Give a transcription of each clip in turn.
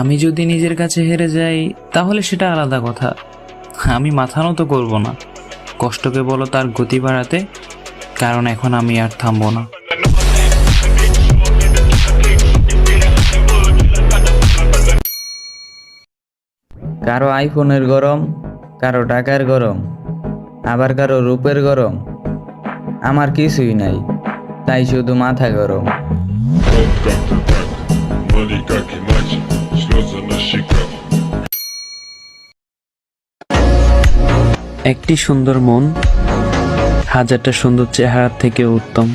আমি যদি নিজের কাছে হেরে যাই তাহলে সেটা আলাদা কথা, আমি মাথা নত করব না। কষ্টকে বলো তার গতি বাড়াতে, কারণ এখন আমি আর থামবো না। কারো আইফোনের গরম, কারো টাকার গরম, আবার কারো রূপের গরম। আমার কিছুই নাই, তাই শুধু মাথা গরম। Money как иначе, слезы на щеках. একটি সুন্দর মন হাজারটা সুন্দর চেহারার থেকে উত্তম।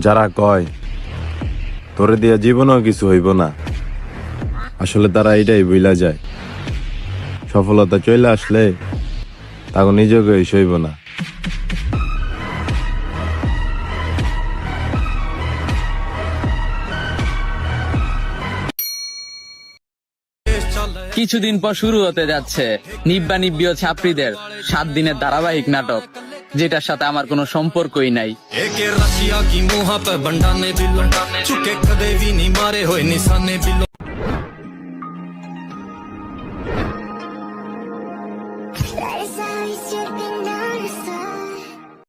যারা কয় তোরে দিয়া জীবনেও কিছু হইব না, আসলে তারা এটাই বুইলা যায় সফলতা চলে আসলে তাকে নিজেকে হইব না। কিছুদিন পর শুরু হতে যাচ্ছে নিব্বা নিব্বি ও ছাত্রীদের 7 দিনের ধারাবাহিক নাটক, যেটার সাথে আমার কোনো সম্পর্কই নাই। रशिया की मुहा पे बंडा ने भी चुके कदे भी नहीं मारे हुए निशाने भी